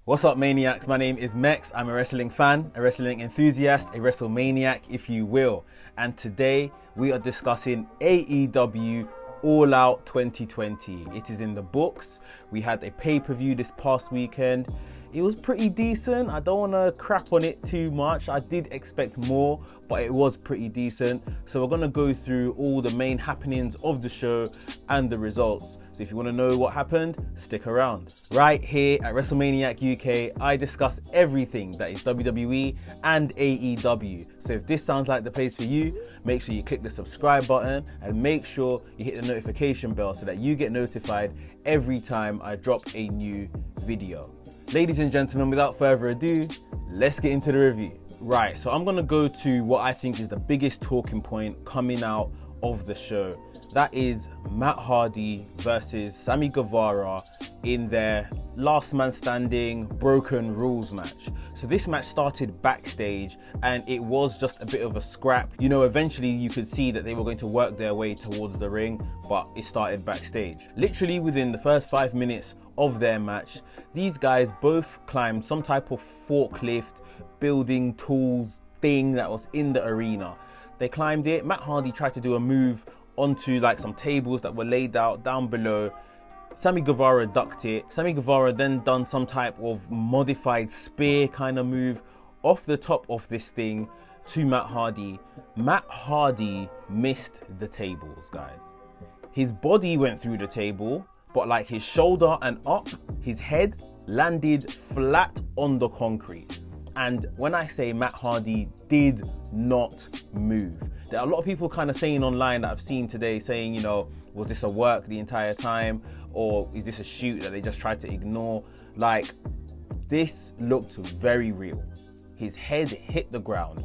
What's up, Maniacs? My name is Mex. I'm a wrestling fan, a wrestling enthusiast, a WrestleManiac, if you will. And today we are discussing AEW All Out 2020. It is in the books. We had a pay-per-view this past weekend. It was pretty decent. I don't want to crap on it too much. I did expect more, but it was pretty decent. So we're going to go through all the main happenings of the show and the results. So if you want to know what happened, stick around. Right here at WrestleManiac UK, I discuss everything that is WWE and AEW. So if this sounds like the place for you, make sure you click the subscribe button and make sure you hit the notification bell so that you get notified every time I drop a new video. Ladies and gentlemen, without further ado, let's get into the review. Right, so I'm going to go to what I think is the biggest talking point coming out of the show. That is Matt Hardy versus Sammy Guevara in their last man standing broken rules match. So this match started backstage and it was just a bit of a scrap. You know, eventually you could see that they were going to work their way towards the ring, but it started backstage. Literally within the first 5 minutes of their match, these guys both climbed some type of forklift, building tools thing that was in the arena. They climbed it. Matt Hardy tried to do a move onto like some tables that were laid out down below. Sammy Guevara ducked it. Sammy Guevara then done some type of modified spear kind of move off the top of this thing to Matt Hardy. Matt Hardy missed the tables, guys. His body went through the table, but like his shoulder and up, his head landed flat on the concrete. And when I say Matt Hardy did not move, there are a lot of people kind of saying online that I've seen today saying, you know, was this a work the entire time? Or is this a shoot that they just tried to ignore? Like, this looked very real. His head hit the ground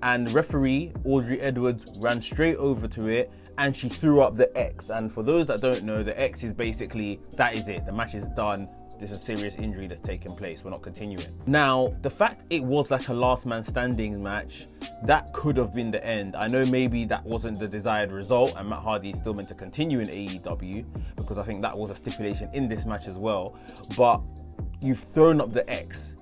and referee Audrey Edwards ran straight over to it and she threw up the X. And for those that don't know, the X is basically, that is it. The match is done. There's a serious injury that's taken place. We're not continuing. Now, the fact it was like a last man standing match, that could have been the end. I know maybe that wasn't the desired result and Matt Hardy is still meant to continue in AEW because I think that was a stipulation in this match as well. But you've thrown up the X.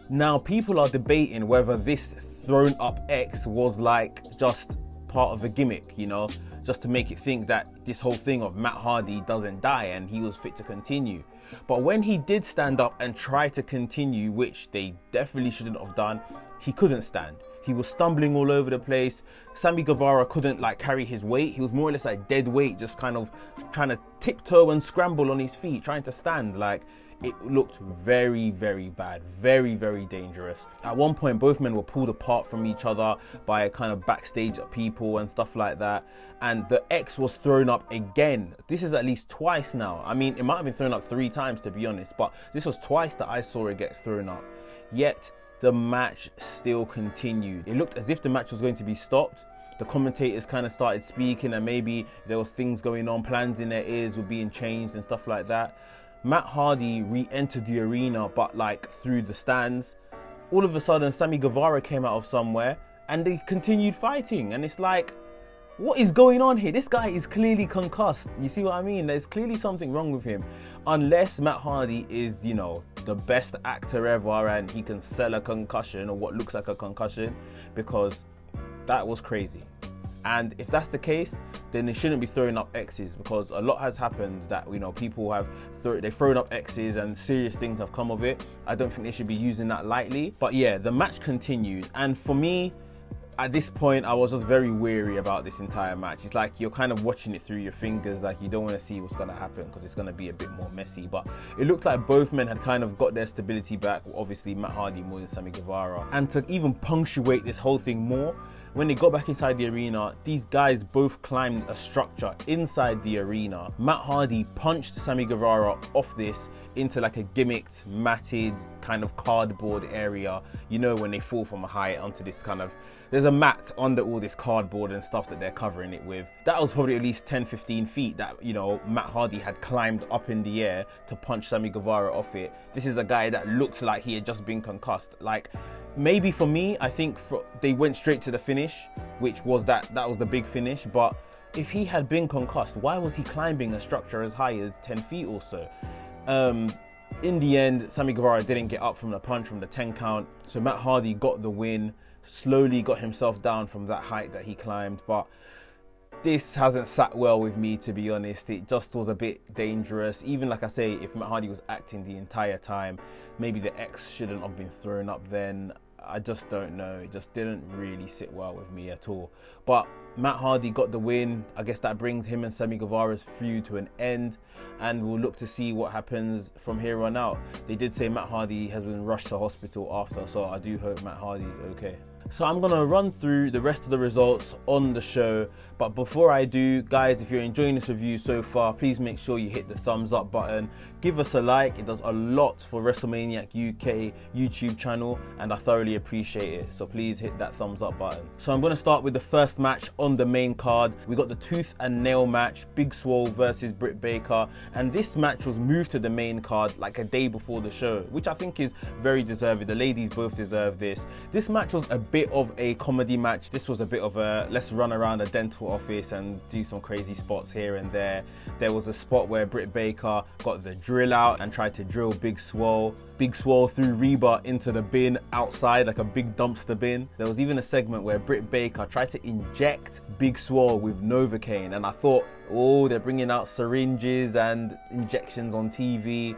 Now, people are debating whether this thrown up X was like just part of a gimmick, you know, just to make it think that this whole thing of Matt Hardy doesn't die and he was fit to continue. But when he did stand up and try to continue, which they definitely shouldn't have done, he couldn't stand. He was stumbling all over the place. Sammy Guevara couldn't like carry his weight. He was more or less like dead weight, just kind of trying to tiptoe and scramble on his feet, trying to stand. Like, it looked very, very bad, very, very dangerous. At one point, both men were pulled apart from each other by kind of backstage people and stuff like that. And the X was thrown up again. This is at least twice now. I mean, it might have been thrown up 3 times to be honest, but this was twice that I saw it get thrown up. Yet, the match still continued. It looked as if the match was going to be stopped. The commentators kind of started speaking and maybe there was things going on, plans in their ears were being changed and stuff like that. Matt Hardy re-entered the arena, but like through the stands. All of a sudden, Sammy Guevara came out of somewhere and they continued fighting. And it's like, what is going on here? This guy is clearly concussed. You see what I mean? There's clearly something wrong with him. Unless Matt Hardy is, you know, the best actor ever and he can sell a concussion or what looks like a concussion, because that was crazy. And if that's the case, then they shouldn't be throwing up X's, because a lot has happened that, you know, people have they've thrown up X's and serious things have come of it. I don't think they should be using that lightly. But yeah, the match continued. And for me, at this point, I was just very weary about this entire match. It's like you're kind of watching it through your fingers, like you don't want to see what's going to happen because it's going to be a bit more messy. But it looked like both men had kind of got their stability back. Obviously, Matt Hardy more than Sammy Guevara. And to even punctuate this whole thing more, when they got back inside the arena, these guys both climbed a structure inside the arena. Matt Hardy punched Sammy Guevara off this into like a gimmicked, matted kind of cardboard area. You know, when they fall from a height onto this kind of, there's a mat under all this cardboard and stuff that they're covering it with. That was probably at least 10-15 feet that, you know, Matt Hardy had climbed up in the air to punch Sammy Guevara off it. This is a guy that looks like he had just been concussed. Like, maybe for me, I think they went straight to the finish, which was that was the big finish. But if he had been concussed, why was he climbing a structure as high as 10 feet or so? In the end, Sammy Guevara didn't get up from the punch from the 10 count, so Matt Hardy got the win, slowly got himself down from that height that he climbed, but this hasn't sat well with me, to be honest. It just was a bit dangerous. Even like I say, if Matt Hardy was acting the entire time, maybe the X shouldn't have been thrown up then. I just don't know. It just didn't really sit well with me at all. But Matt Hardy got the win. I guess that brings him and Sammy Guevara's feud to an end, and we'll look to see what happens from here on out. They did say Matt Hardy has been rushed to hospital after, so I do hope Matt Hardy is okay. So I'm going to run through the rest of the results on the show. But before I do, guys, if you're enjoying this review so far, please make sure you hit the thumbs up button. Give us a like. It does a lot for WrestleManiac UK YouTube channel, and I thoroughly appreciate it. So please hit that thumbs up button. So I'm going to start with the first match on the main card. We got the tooth and nail match, Big Swole versus Britt Baker. And this match was moved to the main card like a day before the show, which I think is very deserved. The ladies both deserve this. This match was a bit of a comedy match. This was a bit of a let's run around a dental office and do some crazy spots here and there. There was a spot where Britt Baker got the drill out and tried to drill Big Swole. Big Swole threw Reba into the bin outside, like a big dumpster bin. There was even a segment where Britt Baker tried to inject Big Swole with Novocaine, and I thought, oh, they're bringing out syringes and injections on TV.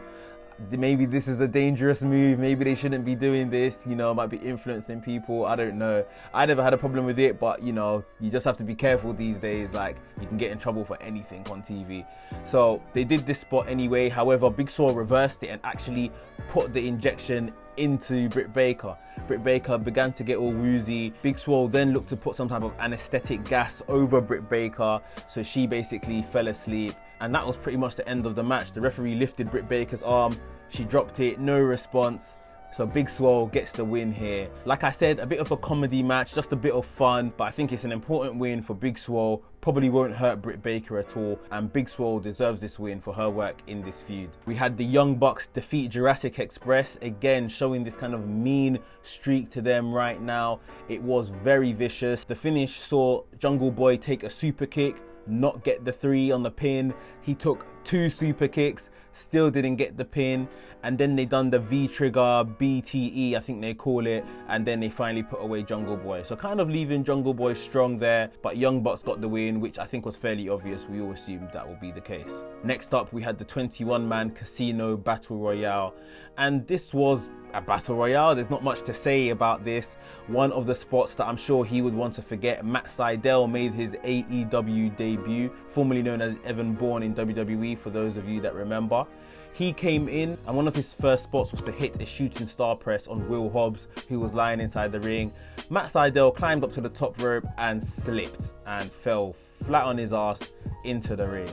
Maybe this is a dangerous move. Maybe they shouldn't be doing this. You know, might be influencing people. I don't know. I never had a problem with it, but you know, you just have to be careful these days. Like, you can get in trouble for anything on TV. So they did this spot anyway. However, Big Swole reversed it and actually put the injection into Britt Baker. Britt Baker began to get all woozy. Big Swole then looked to put some type of anesthetic gas over Britt Baker, so she basically fell asleep. And that was pretty much the end of the match. The referee lifted Britt Baker's arm. She dropped it, no response. So Big Swole gets the win here. Like I said, a bit of a comedy match, just a bit of fun, but I think it's an important win for Big Swole. Probably won't hurt Britt Baker at all, and Big Swole deserves this win for her work in this feud. We had the Young Bucks defeat Jurassic Express, again showing this kind of mean streak to them right now. It was very vicious. The finish saw Jungle Boy take a super kick, not get the 3 on the pin. He took 2 super kicks, still didn't get the pin, and then they done the V-trigger, BTE I think they call it, and then they finally put away Jungle Boy. So kind of leaving Jungle Boy strong there, but Young Bucks got the win, which I think was fairly obvious. We all assumed that would be the case. Next up, we had the 21-man Casino Battle Royale, and this was a Battle Royale. There's not much to say about this. One of the spots that I'm sure he would want to forget, Matt Sydal made his AEW debut, formerly known as Evan Bourne in WWE, for those of you that remember. He came in, and one of his first spots was to hit a shooting star press on Will Hobbs, who was lying inside the ring. Matt Sydal climbed up to the top rope and slipped and fell flat on his ass into the ring.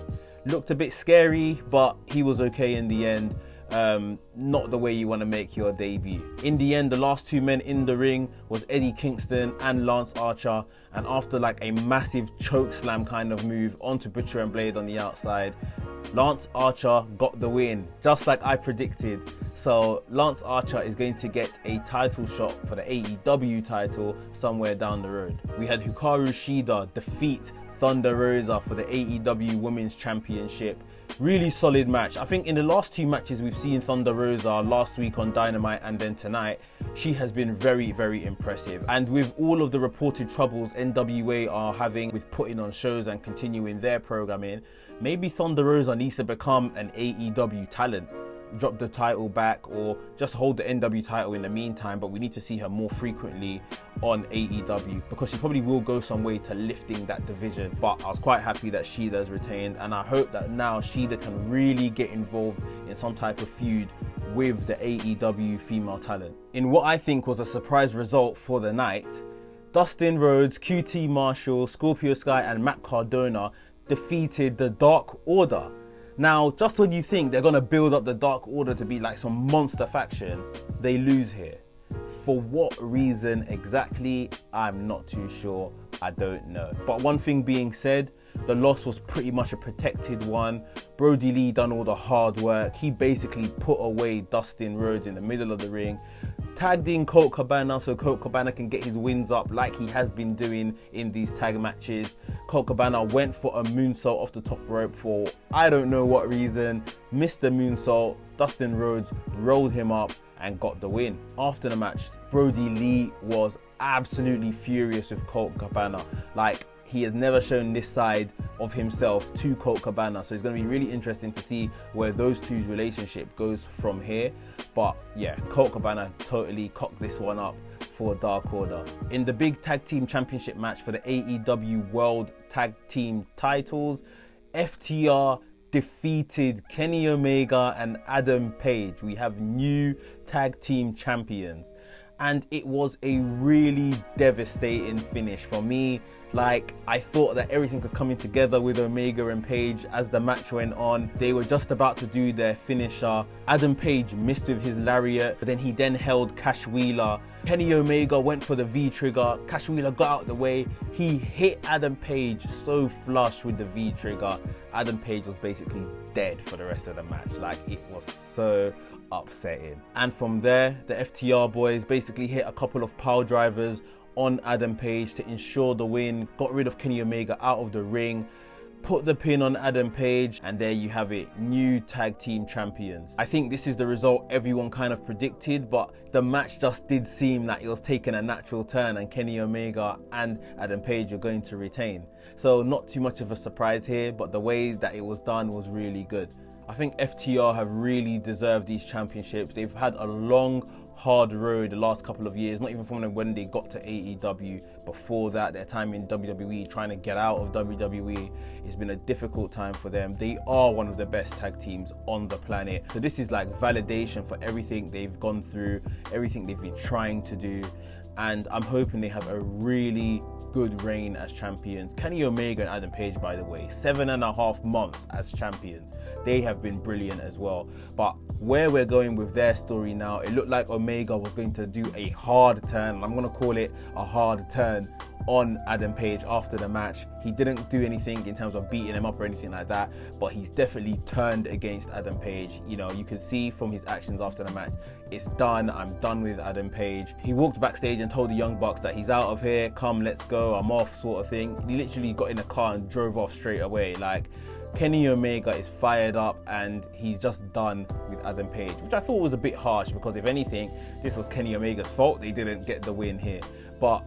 Looked a bit scary, but he was okay in the end. Not the way you want to make your debut. In the end, the last 2 men in the ring was Eddie Kingston and Lance Archer, and after like a massive choke slam kind of move onto Butcher and Blade on the outside, Lance Archer got the win, just like I predicted. So Lance Archer is going to get a title shot for the AEW title somewhere down the road. We had Hikaru Shida defeat Thunder Rosa for the AEW Women's Championship. Really solid match. I think in the last 2 matches we've seen Thunder Rosa, last week on Dynamite and then tonight, she has been very, very impressive. And with all of the reported troubles NWA are having with putting on shows and continuing their programming, maybe Thunder Rosa needs to become an AEW talent. Drop the title back or just hold the NW title in the meantime, but we need to see her more frequently on AEW because she probably will go some way to lifting that division. But I was quite happy that Shida's retained, and I hope that now Shida can really get involved in some type of feud with the AEW female talent. In what I think was a surprise result for the night, Dustin Rhodes, QT Marshall, Scorpio Sky and Matt Cardona defeated the Dark Order. Now, just when you think they're going to build up the Dark Order to be like some monster faction, they lose here. For what reason exactly, I'm not too sure. I don't know. But one thing being said, the loss was pretty much a protected one. Brody Lee done all the hard work. He basically put away Dustin Rhodes in the middle of the ring, tagged in Colt Cabana so Colt Cabana can get his wins up like he has been doing in these tag matches. Colt Cabana went for a moonsault off the top rope for I don't know what reason, missed the moonsault. Dustin Rhodes rolled him up and got the win. After the match, Brody Lee was absolutely furious with Colt Cabana. Like, he has never shown this side of himself to Colt Cabana, so it's going to be really interesting to see where those two's relationship goes from here. But yeah, Colt Cabana totally cocked this one up for Dark Order. In the big tag team championship match for the AEW World Tag Team titles, FTR defeated Kenny Omega and Adam Page. We have new tag team champions, and it was a really devastating finish for me. Like, I thought that everything was coming together with Omega and Page as the match went on. They were just about to do their finisher. Adam Page missed with his lariat, but then he held Cash Wheeler. Kenny Omega went for the V-trigger. Cash Wheeler got out of the way. He hit Adam Page so flush with the V-trigger. Adam Page was basically dead for the rest of the match. Like, it was so upsetting. And from there, the FTR boys basically hit a couple of pile drivers on Adam Page to ensure the win, got rid of Kenny Omega out of the ring, put the pin on Adam Page, and there you have it, new tag team champions. I think this is the result everyone kind of predicted, but the match just did seem like it was taking a natural turn and Kenny Omega and Adam Page are going to retain. So not too much of a surprise here, but the way that it was done was really good. I think FTR have really deserved these championships. They've had a long, hard road the last couple of years, not even from when they got to AEW. Before that, their time in WWE, trying to get out of WWE, it's been a difficult time for them. They are one of the best tag teams on the planet. So this is like validation for everything they've gone through, everything they've been trying to do. And I'm hoping they have a really good reign as champions. Kenny Omega and Adam Page, by the way, 7.5 months as champions. They have been brilliant as well. But where we're going with their story now, it looked like Omega was going to do a hard turn. I'm going to call it a hard turn on Adam Page after the match. He didn't do anything in terms of beating him up or anything like that, but he's definitely turned against Adam Page. You know, you can see from his actions after the match, it's done. I'm done with Adam Page. He walked backstage and told the Young Bucks that he's out of here, come, let's go, I'm off, sort of thing. He literally got in a car and drove off straight away. Like, Kenny Omega is fired up and he's just done with Adam Page, which I thought was a bit harsh because if anything, this was Kenny Omega's fault. They didn't get the win here. But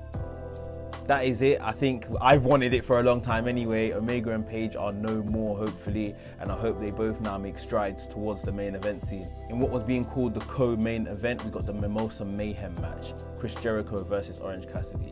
that is it. I think I've wanted it for a long time anyway. Omega and Page are no more, hopefully, and I hope they both now make strides towards the main event scene. In what was being called the co-main event, we got the Mimosa Mayhem match, Chris Jericho versus Orange Cassidy.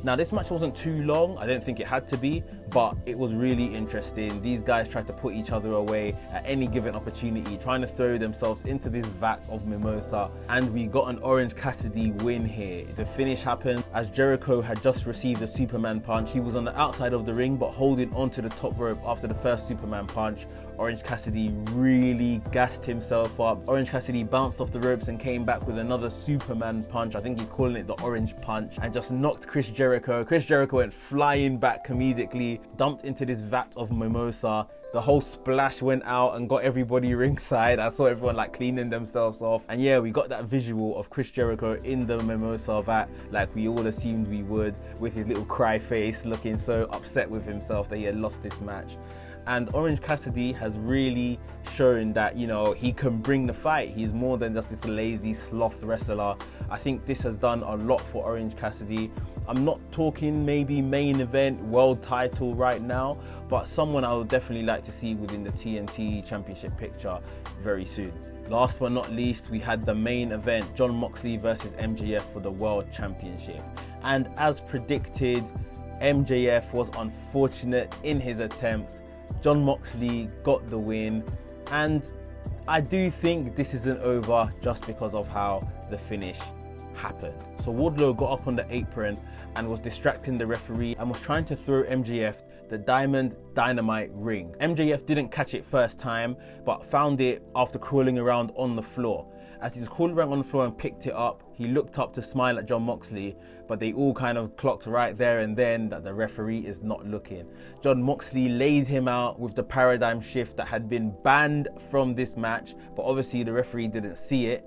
Now, this match wasn't too long. I don't think it had to be, but it was really interesting. These guys tried to put each other away at any given opportunity, trying to throw themselves into this vat of mimosa, and we got an Orange Cassidy win here. The finish happened as Jericho had just received a Superman punch. He was on the outside of the ring, but holding onto the top rope after the first Superman punch. Orange Cassidy really gassed himself up. Orange Cassidy bounced off the ropes and came back with another Superman punch. I think he's calling it the Orange Punch, and just knocked Chris Jericho. Chris Jericho went flying back comedically, dumped into this vat of mimosa. The whole splash went out and got everybody ringside. I saw everyone like cleaning themselves off. And yeah, we got that visual of Chris Jericho in the mimosa vat like we all assumed we would, with his little cry face, looking so upset with himself that he had lost this match. And Orange Cassidy has really shown that, you know, he can bring the fight. He's more than just this lazy sloth wrestler. I think this has done a lot for Orange Cassidy. I'm not talking maybe main event, world title right now, but someone I would definitely like to see within the TNT Championship picture very soon. Last but not least, we had the main event, Jon Moxley versus MJF for the World Championship. And as predicted, MJF was unfortunate in his attempt. Jon Moxley got the win, and I do think this isn't over just because of how the finish happened. So Wardlow got up on the apron and was distracting the referee and was trying to throw MJF the Diamond Dynamite ring. MJF didn't catch it first time, but found it after crawling around on the floor. As he was crawling around on the floor and picked it up, he looked up to smile at Jon Moxley, but they all kind of clocked right there and then that the referee is not looking. Jon Moxley laid him out with the paradigm shift that had been banned from this match, but obviously the referee didn't see it.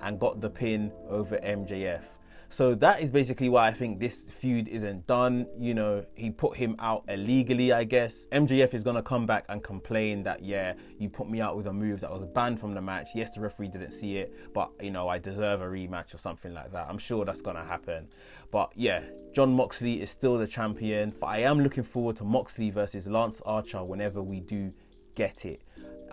and got the pin over MJF. So that is basically why I think this feud isn't done. You know, he put him out illegally, I guess. MJF is going to come back and complain that, yeah, you put me out with a move that was banned from the match. Yes, the referee didn't see it, but, you know, I deserve a rematch or something like that. I'm sure that's going to happen. But yeah, Jon Moxley is still the champion. But I am looking forward to Moxley versus Lance Archer whenever we do get it.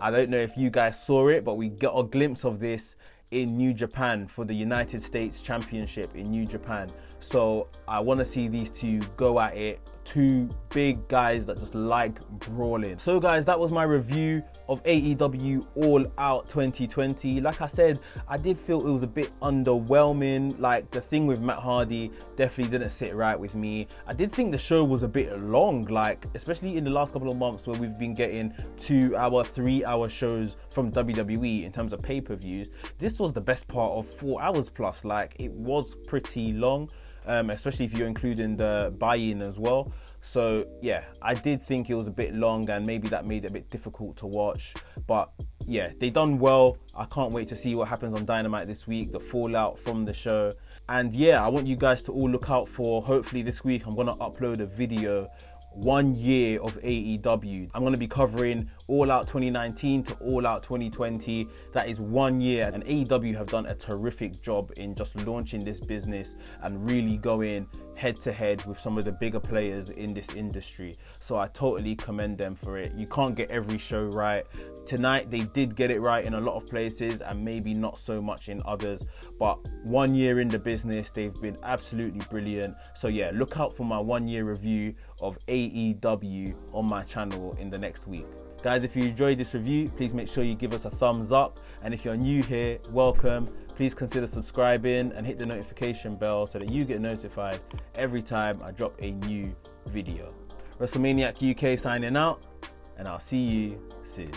I don't know if you guys saw it, but we got a glimpse of this in New Japan for the United States Championship in New Japan. So I want to see these two go at it. Two big guys that just like brawling. So guys, that was my review of AEW All Out 2020. Like I said, I did feel it was a bit underwhelming. Like the thing with Matt Hardy definitely didn't sit right with me. I did think the show was a bit long, like especially in the last couple of months where we've been getting 2-hour, 3-hour shows from WWE in terms of pay-per-views. This was the best part of 4 hours plus. Like it was pretty long. Especially if you're including the buy-in as well. So yeah, I did think it was a bit long and maybe that made it a bit difficult to watch. But yeah, they done well. I can't wait to see what happens on Dynamite this week, the fallout from the show. And yeah, I want you guys to all look out for, hopefully this week, I'm gonna upload a video 1 year of AEW. I'm going to be covering All Out 2019 to All Out 2020. That is 1 year, and AEW have done a terrific job in just launching this business and really going head to head with some of the bigger players in this industry. So I totally commend them for it. You can't get every show right. Tonight they did get it right in a lot of places and maybe not so much in others, but 1 year in the business, they've been absolutely brilliant. So yeah, look out for my 1 year review of AEW on my channel in the next week. Guys, if you enjoyed this review, please make sure you give us a thumbs up, and if you're new here, welcome. Please consider subscribing and hit the notification bell so that you get notified every time I drop a new video. WrestleManiac UK signing out, and I'll see you soon.